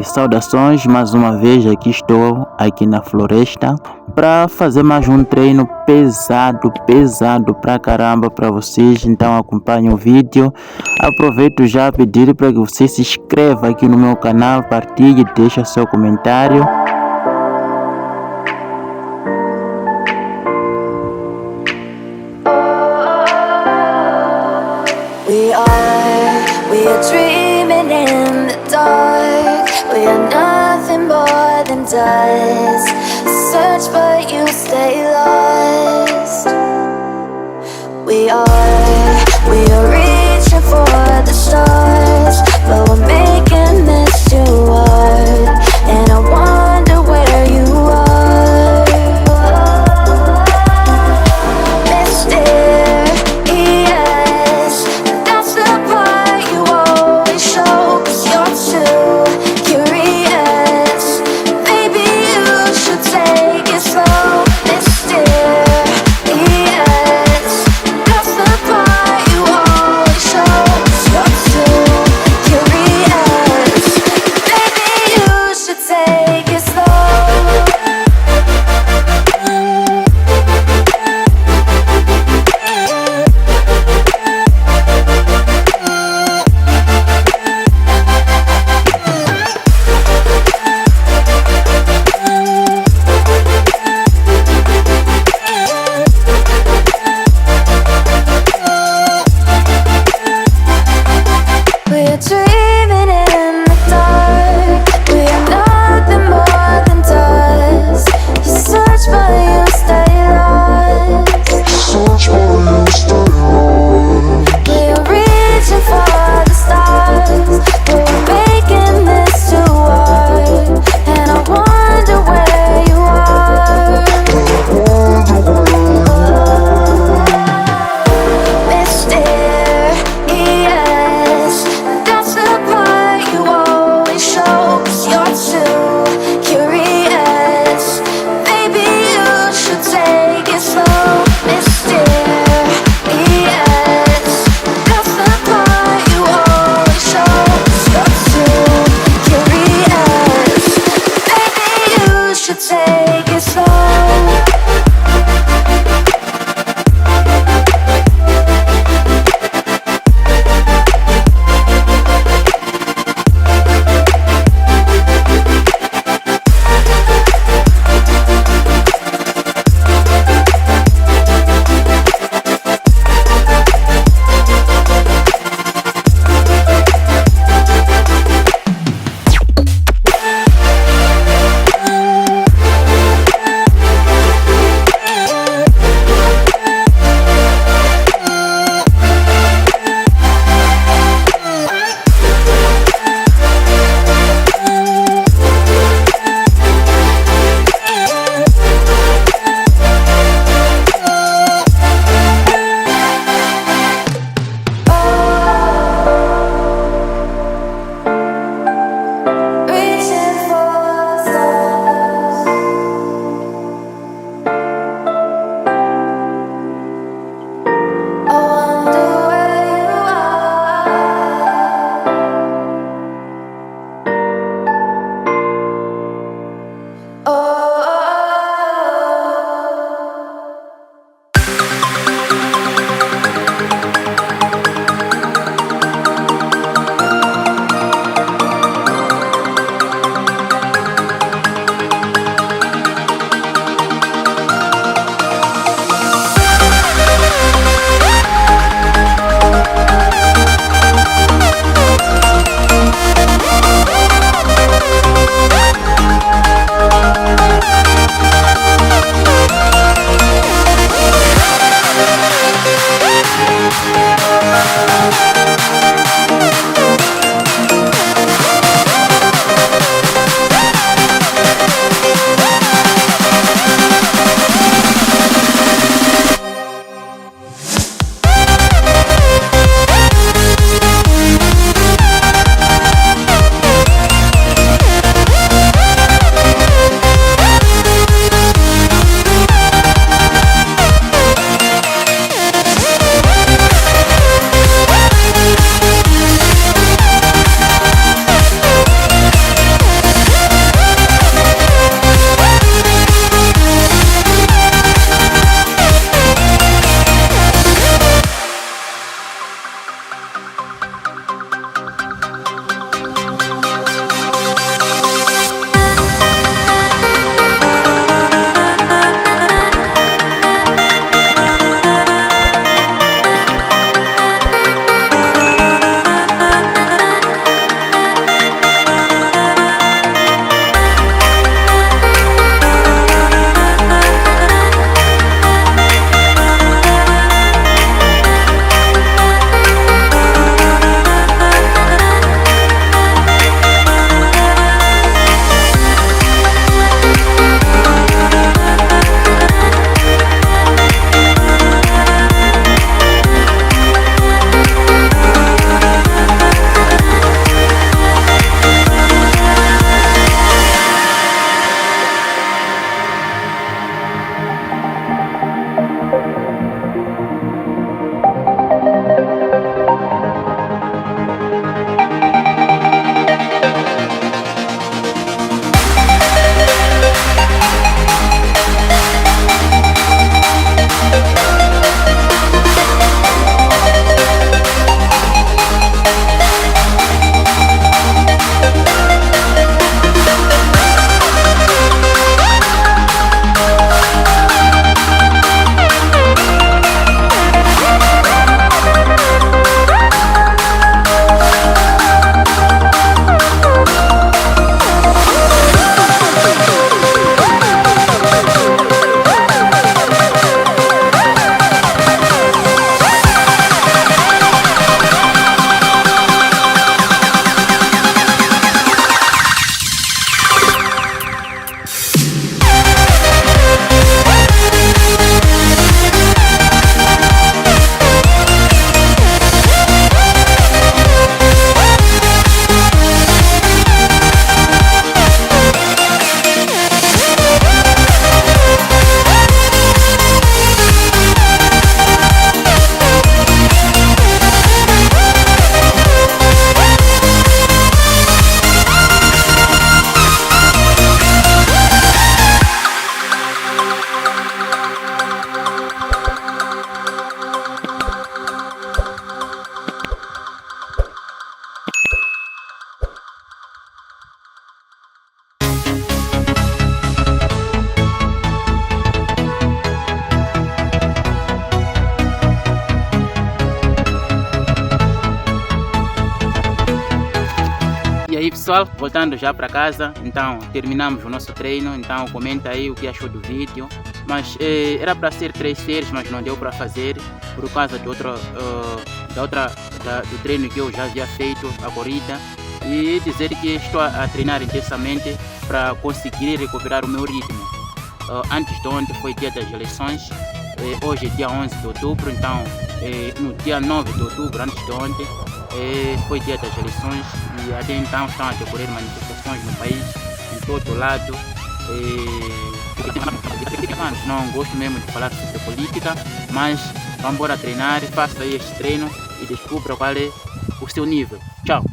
Saudações, mais uma vez aqui estou aqui na floresta para fazer mais um treino pesado pra caramba para vocês. Então acompanhe o vídeo. Aproveito já a pedir para que você se inscreva aqui no meu canal, partilhe, deixa seu comentário. We are dreaming in the dark. We are nothing more than dust. Search but you stay lost. We are reaching for the stars, but we're making this too hard. And I wonder where you are. Mysterious, that's the part you always show. 'Cause you're too curious. Maybe you should take it slow. Mysterious. E pessoal, voltando já para casa, então terminamos o nosso treino, então comenta aí o que achou do vídeo. Mas era para ser 3 séries, mas não deu para fazer por causa de do treino que eu já havia feito, a corrida. E dizer que estou a treinar intensamente para conseguir recuperar o meu ritmo. Antes de ontem foi dia das eleições, hoje é dia 11 de outubro, então no dia 9 de outubro, antes de ontem, foi dia das eleições e até então estão a decorrer manifestações no país, em todo lado. Não gosto mesmo de falar sobre política, mas vamos embora treinar, faça aí este treino e descubra qual é o seu nível. Tchau!